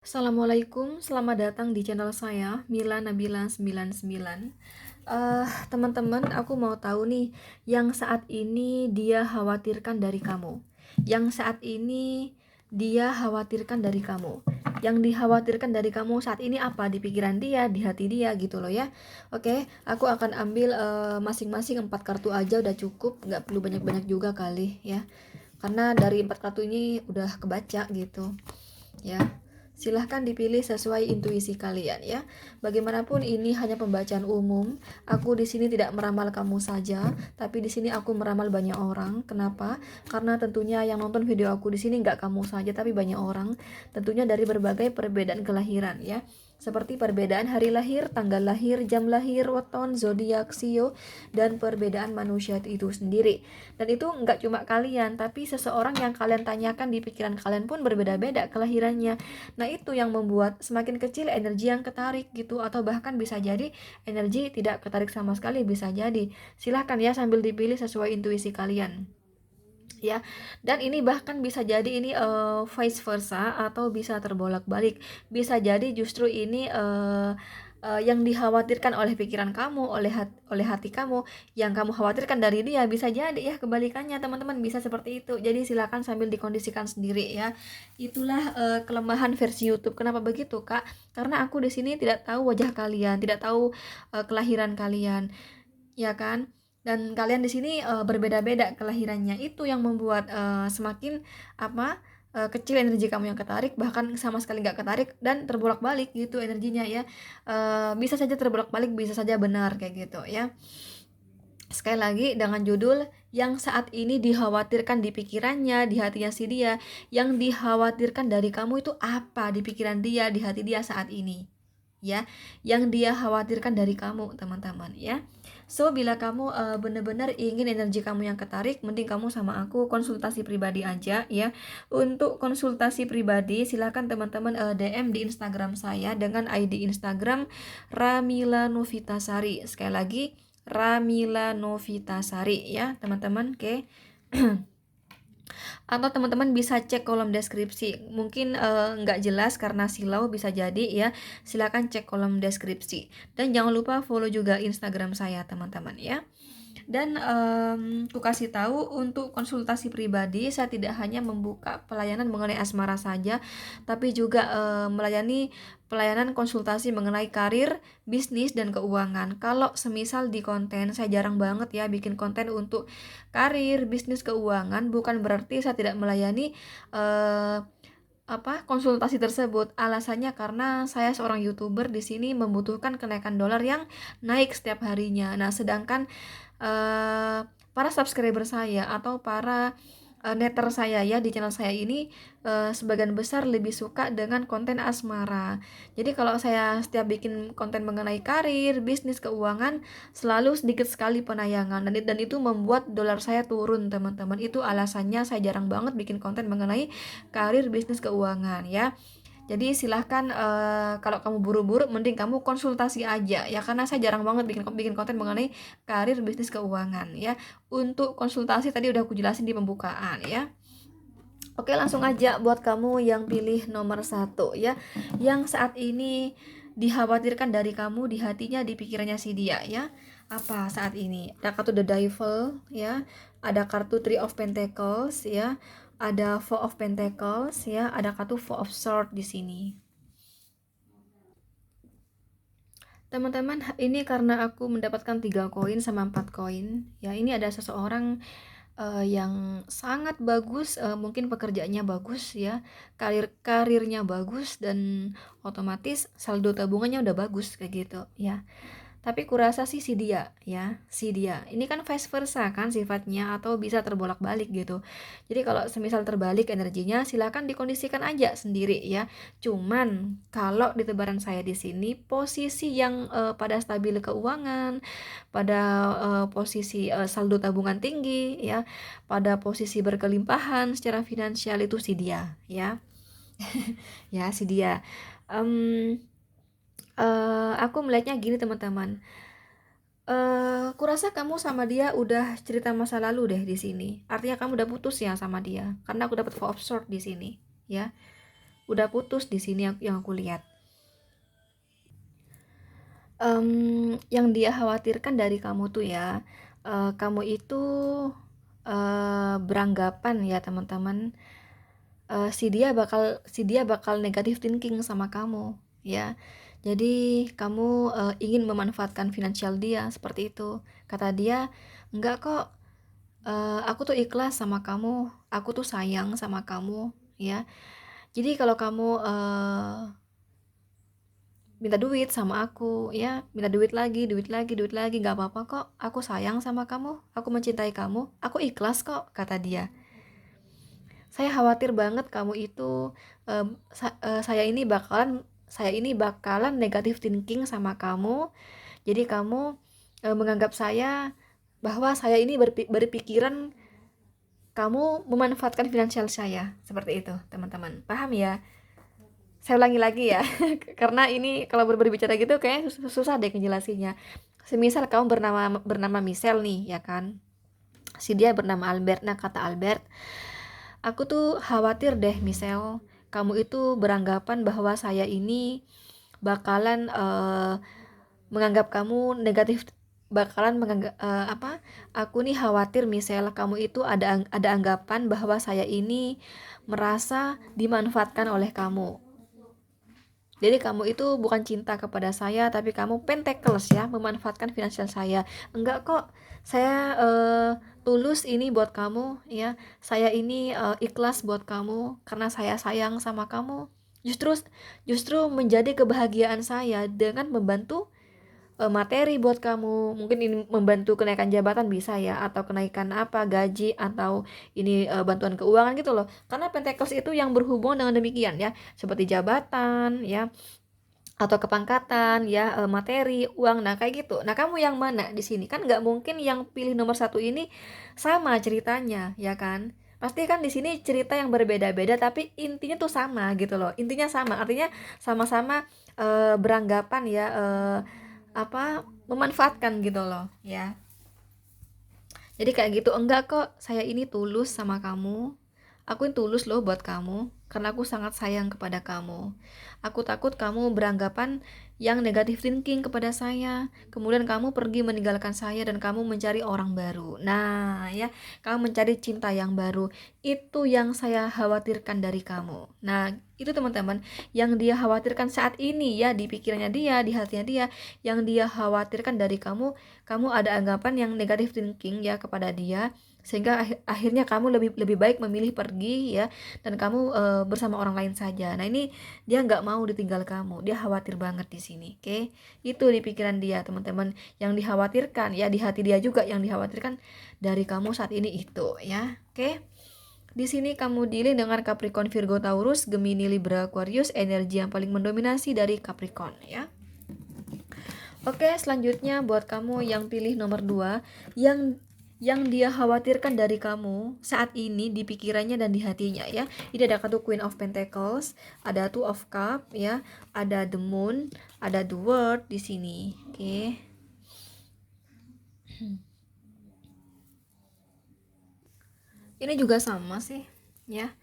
Assalamualaikum, selamat datang di channel saya, Mila Nabila 99. Teman-teman, aku mau tahu nih, yang saat ini dia khawatirkan dari kamu. Yang saat ini dia khawatirkan dari kamu. Yang dikhawatirkan dari kamu saat ini apa? Di pikiran dia, di hati dia gitu loh ya. Oke, aku akan ambil masing-masing 4 kartu aja udah cukup, nggak perlu banyak-banyak juga kali ya. Karena dari 4 kartu ini udah kebaca gitu ya. Silahkan dipilih sesuai intuisi kalian ya. Bagaimanapun ini hanya pembacaan umum. Aku di sini tidak meramal kamu saja, tapi di sini aku meramal banyak orang. Kenapa? Karena tentunya yang nonton video aku di sini nggak kamu saja, tapi banyak orang. Tentunya dari berbagai perbedaan kelahiran ya. Seperti perbedaan hari lahir, tanggal lahir, jam lahir, weton, zodiak, sio, dan perbedaan manusia itu sendiri. Dan itu nggak cuma kalian, tapi seseorang yang kalian tanyakan di pikiran kalian pun berbeda-beda kelahirannya. Nah, itu yang membuat semakin kecil energi yang ketarik gitu, atau bahkan bisa jadi energi tidak ketarik sama sekali, bisa jadi. Silahkan ya sambil dipilih sesuai intuisi kalian ya. Dan ini bahkan bisa jadi ini vice versa atau bisa terbolak-balik. Bisa jadi justru ini yang dikhawatirkan oleh pikiran kamu, oleh hati kamu, yang kamu khawatirkan dari dia, bisa jadi ya kebalikannya teman-teman, bisa seperti itu. Jadi silakan sambil dikondisikan sendiri ya. Itulah kelemahan versi YouTube. Kenapa begitu, Kak? Karena aku di sini tidak tahu wajah kalian, tidak tahu kelahiran kalian, ya kan? Dan kalian di sini berbeda-beda kelahirannya. Itu yang membuat semakin kecil energi kamu yang ketarik, bahkan sama sekali nggak ketarik dan terbolak-balik gitu energinya ya. Bisa saja terbolak-balik, bisa saja benar kayak gitu ya. Sekali lagi dengan judul yang saat ini dikhawatirkan di pikirannya, di hatinya si dia. Yang dikhawatirkan dari kamu itu apa di pikiran dia, di hati dia saat ini ya. Yang dia khawatirkan dari kamu teman-teman ya. So bila kamu benar-benar ingin energi kamu yang ketarik, mending kamu sama aku konsultasi pribadi aja ya. Untuk konsultasi pribadi silakan teman-teman DM di Instagram saya dengan ID Instagram Ramila Novitasari. Sekali lagi Ramila Novitasari ya teman-teman. Oke. Atau teman-teman bisa cek kolom deskripsi. Mungkin nggak jelas karena silau, bisa jadi ya. Silakan cek kolom deskripsi. Dan jangan lupa follow juga Instagram saya teman-teman ya. Dan aku kasih tahu, untuk konsultasi pribadi saya tidak hanya membuka pelayanan mengenai asmara saja, tapi juga melayani pelayanan konsultasi mengenai karir, bisnis, dan keuangan. Kalau semisal di konten, saya jarang banget ya bikin konten untuk karir, bisnis, keuangan. Bukan berarti saya tidak melayani konsultasi tersebut. Alasannya karena saya seorang YouTuber di sini membutuhkan kenaikan dolar yang naik setiap harinya. Nah, sedangkan para subscriber saya atau para netter saya ya di channel saya ini sebagian besar lebih suka dengan konten asmara. Jadi kalau saya setiap bikin konten mengenai karir, bisnis, keuangan, selalu sedikit sekali penayangan, dan itu membuat dolar saya turun teman-teman. Itu alasannya saya jarang banget bikin konten mengenai karir, bisnis, keuangan ya. Jadi silahkan kalau kamu buru-buru mending kamu konsultasi aja ya, karena saya jarang banget bikin bikin konten mengenai karir, bisnis, keuangan ya. Untuk konsultasi tadi udah aku jelasin di pembukaan ya. Oke, langsung aja buat kamu yang pilih nomor 1 ya, yang saat ini dikhawatirkan dari kamu, di hatinya, di pikirannya si dia ya. Apa saat ini? Ada kartu The Devil ya, ada kartu Three of Pentacles ya, ada Four of Pentacles ya, ada kartu Four of Swords di sini. Teman-teman, ini karena aku mendapatkan 3 koin sama 4 koin ya. Ini ada seseorang yang sangat bagus, mungkin pekerjaannya bagus ya, karirnya bagus, dan otomatis saldo tabungannya udah bagus kayak gitu ya. Tapi kurasa sih si dia ya, si dia. Ini kan vice versa kan sifatnya, atau bisa terbolak-balik gitu. Jadi kalau semisal terbalik energinya, silakan dikondisikan aja sendiri ya. Cuman kalau di tebaran saya di sini posisi yang pada stabil keuangan, pada posisi saldo tabungan tinggi ya, pada posisi berkelimpahan secara finansial itu si dia ya. Ya si dia. Aku melihatnya gini teman-teman. Kurasa kamu sama dia udah cerita masa lalu deh di sini. Artinya kamu udah putus ya sama dia. Karena aku dapat Four of Swords di sini, ya. udah putus di sini yang aku lihat. Yang dia khawatirkan dari kamu tuh ya, kamu itu beranggapan ya teman-teman, si dia bakal negative thinking sama kamu ya. Jadi kamu ingin memanfaatkan finansial dia seperti itu. Kata dia, enggak kok, aku tuh ikhlas sama kamu, aku tuh sayang sama kamu ya. Jadi kalau kamu minta duit sama aku ya, minta duit lagi, nggak apa-apa kok, aku sayang sama kamu, aku mencintai kamu, aku ikhlas kok, kata dia. Saya khawatir banget kamu itu saya ini bakalan negative thinking sama kamu. Jadi kamu menganggap saya bahwa saya ini berpikiran kamu memanfaatkan finansial saya. Seperti itu, teman-teman. Paham ya? Saya ulangi lagi ya. Karena ini kalau berbicara gitu kayaknya susah deh ngejelasinnya. Semisal kamu bernama Michelle nih, ya kan? Si dia bernama Albert. Nah, kata Albert, aku tuh khawatir deh Michelle, kamu itu beranggapan bahwa saya ini bakalan menganggap kamu negatif, bakalan menganggap aku nih khawatir Michelle, kamu itu ada anggapan bahwa saya ini merasa dimanfaatkan oleh kamu. Jadi kamu itu bukan cinta kepada saya, tapi kamu pentakles ya, memanfaatkan finansial saya. Enggak kok, saya tulus ini buat kamu ya. Saya ini ikhlas buat kamu karena saya sayang sama kamu. Justru justru menjadi kebahagiaan saya dengan membantu materi buat kamu. Mungkin ini membantu kenaikan jabatan bisa ya, atau kenaikan apa gaji, atau ini bantuan keuangan gitu loh. Karena Pentecost itu yang berhubungan dengan demikian ya, seperti jabatan ya, atau kepangkatan ya, materi, uang. Nah kayak gitu. Nah kamu yang mana di sini? Kan nggak mungkin yang pilih nomor satu ini sama ceritanya ya kan? Pasti kan di sini cerita yang berbeda-beda, tapi intinya tuh sama gitu loh. Intinya sama, artinya sama-sama beranggapan ya, memanfaatkan gitu loh ya. Jadi kayak gitu, enggak kok, saya ini tulus sama kamu, aku ini tulus loh buat kamu karena aku sangat sayang kepada kamu. Aku takut kamu beranggapan yang negative thinking kepada saya, kemudian kamu pergi meninggalkan saya dan kamu mencari orang baru. Nah ya, kamu mencari cinta yang baru. Itu yang saya khawatirkan dari kamu. Nah itu teman-teman yang dia khawatirkan saat ini ya, di pikirannya dia, di hatinya dia, yang dia khawatirkan dari kamu. Kamu ada anggapan yang negative thinking ya kepada dia, sehingga akhirnya kamu lebih baik memilih pergi ya, dan kamu bersama orang lain saja. Nah ini dia nggak mau ditinggal kamu, dia khawatir banget di sini. Oke, itu di pikiran dia teman-teman, yang dikhawatirkan ya, di hati dia juga yang dikhawatirkan dari kamu saat ini itu ya. Oke, di sini kamu dealing dengan Capricorn, Virgo, Taurus, Gemini, Libra, Aquarius, energi yang paling mendominasi dari Capricorn ya. Oke, selanjutnya buat kamu yang pilih nomor 2, yang dia khawatirkan dari kamu saat ini di pikirannya dan di hatinya ya. Ini ada kartu Queen of Pentacles, ada Two of Cup ya, ada The Moon, ada The World di sini. Oke. Ini juga sama sih ya.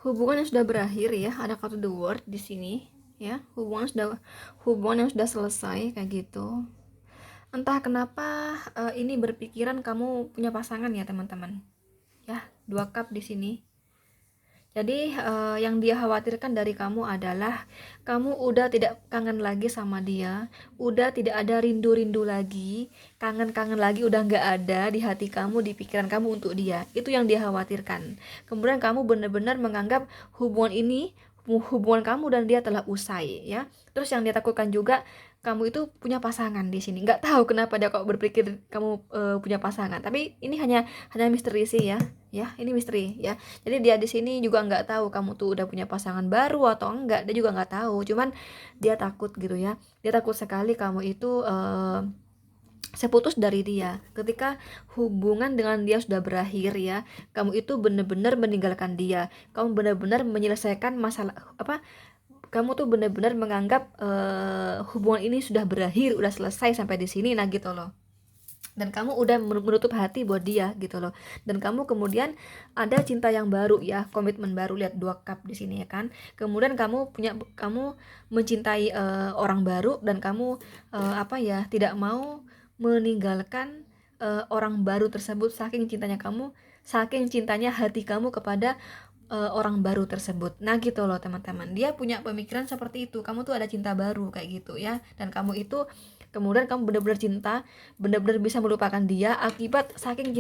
Hubungan yang sudah berakhir ya, ada kartu The World di sini ya. Hubungan yang sudah selesai kayak gitu. Entah kenapa ini berpikiran kamu punya pasangan ya teman-teman ya. 2 cup di sini. Jadi yang dia khawatirkan dari kamu adalah kamu udah tidak kangen lagi sama dia, udah tidak ada rindu-rindu lagi, kangen-kangen lagi udah nggak ada di hati kamu, di pikiran kamu untuk dia. Itu yang dia khawatirkan. Kemudian kamu benar-benar menganggap hubungan kamu dan dia telah usai ya. Terus yang dia takutkan juga, kamu itu punya pasangan di sini. Nggak tahu kenapa dia kok berpikir kamu punya pasangan. Tapi ini hanya misteri sih ya. Ya, ini misteri ya. Jadi dia di sini juga nggak tahu kamu tuh udah punya pasangan baru atau enggak. Dia juga nggak tahu. Cuman dia takut gitu ya. Dia takut sekali kamu itu seputus dari dia. Ketika hubungan dengan dia sudah berakhir ya, kamu itu benar-benar meninggalkan dia. Kamu benar-benar menyelesaikan masalah kamu tuh benar-benar menganggap hubungan ini sudah berakhir, udah selesai sampai di sini, nah gitu loh. dan kamu udah menutup hati buat dia gitu loh. Dan kamu kemudian ada cinta yang baru ya, komitmen baru, lihat 2 cup di sini ya kan. Kemudian kamu mencintai orang baru, dan kamu tidak mau meninggalkan orang baru tersebut, saking cintanya hati kamu kepada orang baru tersebut. Nah gitu loh teman-teman, dia punya pemikiran seperti itu, kamu tuh ada cinta baru kayak gitu ya, dan kamu itu kemudian kamu benar-benar cinta, benar-benar bisa melupakan dia akibat saking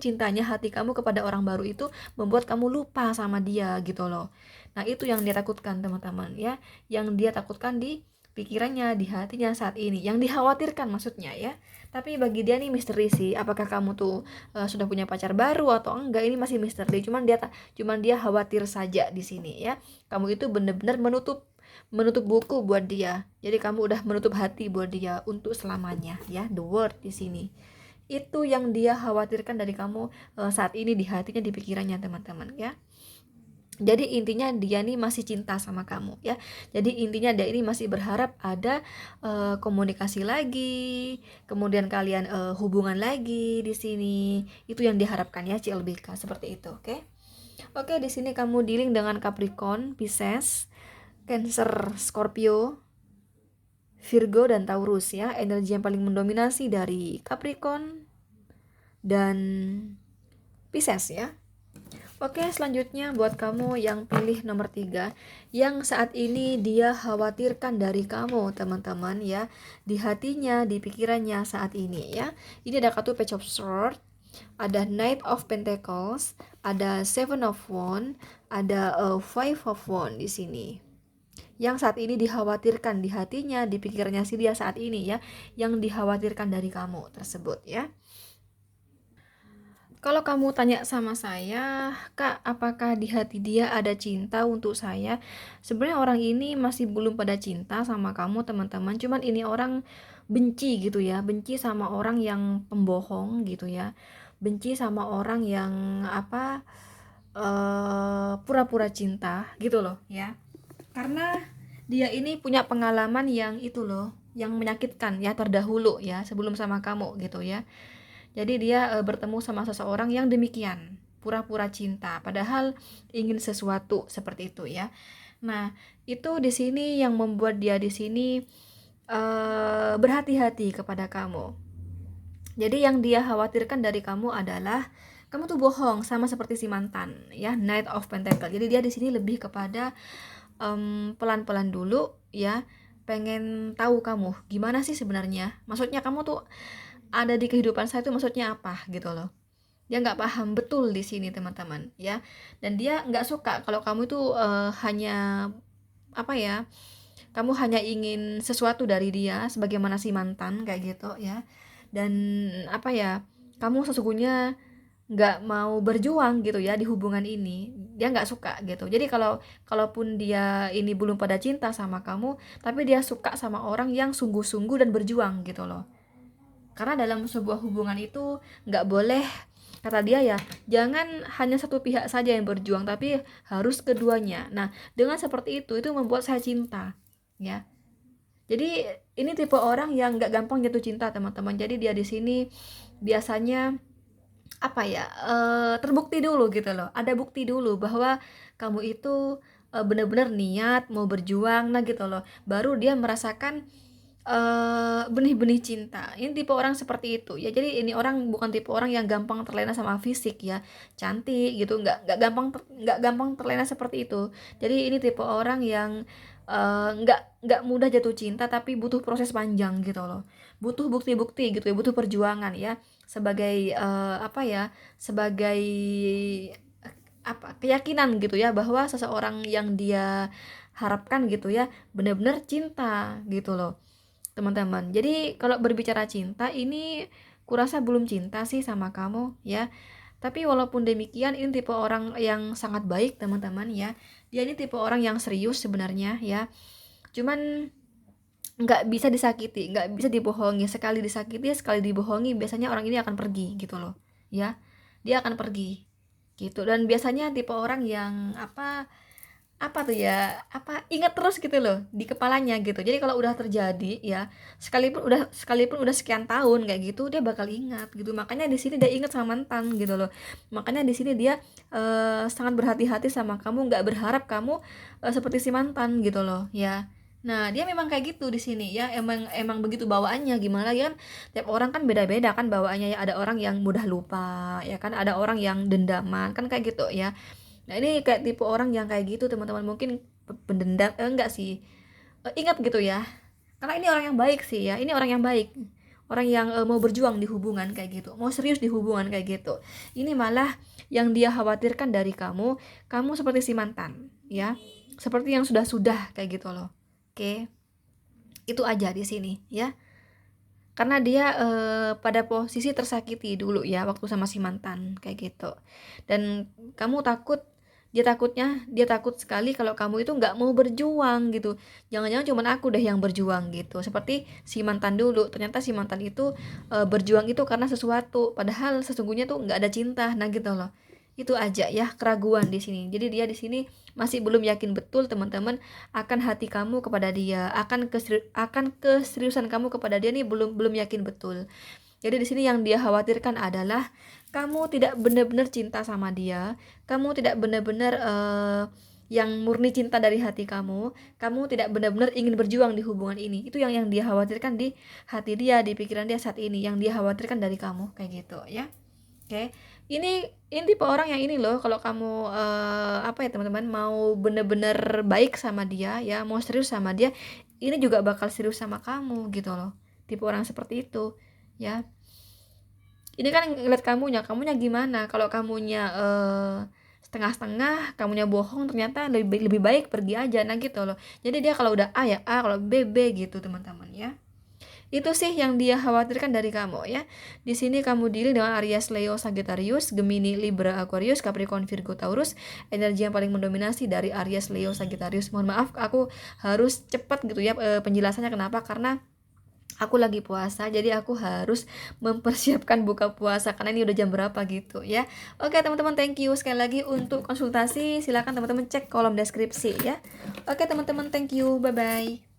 cintanya hati kamu kepada orang baru itu membuat kamu lupa sama dia gitu loh. Nah itu yang dia takutkan teman-teman ya, yang dia takutkan di pikirannya, di hatinya saat ini, yang dikhawatirkan maksudnya ya. Tapi bagi dia nih misteri sih, apakah kamu tuh sudah punya pacar baru atau enggak, ini masih misteri. Cuman dia khawatir saja di sini ya. Kamu itu benar-benar menutup buku buat dia. Jadi kamu udah menutup hati buat dia untuk selamanya ya. The word di sini. Itu yang dia khawatirkan dari kamu saat ini, di hatinya, di pikirannya teman-teman ya. Jadi intinya dia nih masih cinta sama kamu ya. Jadi intinya dia ini masih berharap ada komunikasi lagi, kemudian kalian hubungan lagi di sini. Itu yang diharapkan ya CLBK, seperti itu, oke? Oke, di sini kamu dealing dengan Capricorn, Pisces, Cancer, Scorpio, Virgo dan Taurus ya. Energi yang paling mendominasi dari Capricorn dan Pisces ya. Oke, selanjutnya buat kamu yang pilih nomor 3, yang saat ini dia khawatirkan dari kamu teman-teman ya, di hatinya, di pikirannya saat ini ya. Ini ada kartu Page of Swords, ada Knight of Pentacles, ada Seven of Wands, ada Five of Wands di sini. Yang saat ini dikhawatirkan di hatinya, di pikirannya si dia saat ini ya, yang dikhawatirkan dari kamu tersebut ya. Kalau kamu tanya sama saya, Kak, apakah di hati dia ada cinta untuk saya? Sebenarnya orang ini masih belum pada cinta sama kamu, teman-teman. Cuman ini orang benci gitu ya, benci sama orang yang pembohong gitu ya. Benci sama orang yang pura-pura cinta gitu loh ya. Karena dia ini punya pengalaman yang itu loh, yang menyakitkan ya terdahulu ya, sebelum sama kamu gitu ya. Jadi dia bertemu sama seseorang yang demikian, pura-pura cinta, padahal ingin sesuatu seperti itu ya. Nah, itu di sini yang membuat dia di sini berhati-hati kepada kamu. Jadi yang dia khawatirkan dari kamu adalah kamu tuh bohong, sama seperti si mantan ya, Knight of Pentacles. Jadi dia di sini lebih kepada pelan-pelan dulu ya, pengen tahu kamu gimana sih sebenarnya. Maksudnya kamu tuh ada di kehidupan saya itu maksudnya apa gitu loh. Dia nggak paham betul di sini teman-teman ya, dan dia nggak suka kalau kamu itu hanya kamu hanya ingin sesuatu dari dia sebagaimana si mantan kayak gitu ya, dan kamu sesungguhnya nggak mau berjuang gitu ya di hubungan ini. Dia nggak suka gitu. Jadi kalaupun dia ini belum pada cinta sama kamu, tapi dia suka sama orang yang sungguh-sungguh dan berjuang gitu loh. Karena dalam sebuah hubungan itu nggak boleh, kata dia ya, jangan hanya satu pihak saja yang berjuang, tapi harus keduanya. Nah, dengan seperti itu membuat saya cinta, ya. Jadi ini tipe orang yang nggak gampang jatuh cinta, teman-teman. Jadi dia di sini biasanya terbukti dulu gitu loh. Ada bukti dulu bahwa kamu itu benar-benar niat mau berjuang, nah gitu loh. Baru dia merasakan benih-benih cinta. Ini tipe orang seperti itu ya. Jadi ini orang bukan tipe orang yang gampang terlena sama fisik ya, cantik gitu, nggak gampang terlena seperti itu. Jadi ini tipe orang yang nggak mudah jatuh cinta, tapi butuh proses panjang gitu loh, butuh bukti-bukti gitu ya, butuh perjuangan ya, sebagai sebagai keyakinan gitu ya, bahwa seseorang yang dia harapkan gitu ya benar-benar cinta gitu loh teman-teman. Jadi kalau berbicara cinta ini kurasa belum cinta sih sama kamu ya. Tapi walaupun demikian ini tipe orang yang sangat baik teman-teman ya. Dia ini tipe orang yang serius sebenarnya ya. Cuman nggak bisa disakiti, nggak bisa dibohongi. Sekali disakiti, sekali dibohongi, biasanya orang ini akan pergi gitu loh ya. Dia akan pergi gitu. Dan biasanya tipe orang yang apa tuh ya, apa, ingat terus gitu loh di kepalanya gitu. Jadi kalau udah terjadi ya, sekalipun udah sekian tahun kayak gitu, dia bakal ingat gitu. Makanya di sini dia ingat sama mantan gitu loh. Makanya di sini dia sangat berhati-hati sama kamu, nggak berharap kamu seperti si mantan gitu loh ya. Nah, dia memang kayak gitu di sini ya. Emang emang begitu bawaannya. Gimana ya kan? Tiap orang kan beda-beda kan bawaannya ya. Ada orang yang mudah lupa, ya kan? Ada orang yang dendaman, kan kayak gitu ya. Nah, ini kayak tipe orang yang kayak gitu, teman-teman. Mungkin pendendam, enggak sih. Ingat gitu ya. Karena ini orang yang baik sih ya. Ini orang yang baik. Orang yang mau berjuang di hubungan kayak gitu. Mau serius di hubungan kayak gitu. Ini malah yang dia khawatirkan dari kamu, kamu seperti si mantan, ya. Seperti yang sudah-sudah kayak gitu loh. Oke. Itu aja di sini, ya. Karena dia pada posisi tersakiti dulu ya waktu sama si mantan kayak gitu. Dan kamu takut, dia takut sekali kalau kamu itu nggak mau berjuang gitu. Jangan-jangan cuma aku deh yang berjuang gitu. Seperti si mantan dulu, ternyata si mantan itu berjuang itu karena sesuatu, padahal sesungguhnya tuh nggak ada cinta. Nah gitu loh. Itu aja ya keraguan di sini. Jadi dia di sini masih belum yakin betul, teman-teman, akan hati kamu kepada dia, akan keseriusan kamu kepada dia nih belum belum yakin betul. Jadi di sini yang dia khawatirkan adalah kamu tidak benar-benar cinta sama dia, kamu tidak benar-benar yang murni cinta dari hati kamu tidak benar-benar ingin berjuang di hubungan ini. Itu yang dia khawatirkan di hati dia, di pikiran dia saat ini, yang dia khawatirkan dari kamu kayak gitu ya. Oke, ini tipe orang yang ini loh, kalau kamu apa ya teman-teman, mau bener-bener baik sama dia ya, mau serius sama dia, ini juga bakal serius sama kamu gitu loh. Tipe orang seperti itu ya. Ini kan ngeliat kamunya gimana? Kalau kamunya setengah-setengah, kamunya bohong, ternyata lebih lebih baik pergi aja, nah gitu loh. Jadi dia kalau udah A ya A, kalau B B gitu teman-teman ya. Itu sih yang dia khawatirkan dari kamu ya. Di sini kamu diri dengan Aries, Leo, Sagittarius, Gemini, Libra, Aquarius, Capricorn, Virgo, Taurus. Energi yang paling mendominasi dari Aries, Leo, Sagittarius. Mohon maaf aku harus cepat gitu ya penjelasannya. Kenapa? Karena aku lagi puasa, jadi aku harus mempersiapkan buka puasa karena ini udah jam berapa gitu ya. Oke teman-teman, thank you sekali lagi. Untuk konsultasi silakan teman-teman cek kolom deskripsi ya. Oke teman-teman, thank you, bye bye.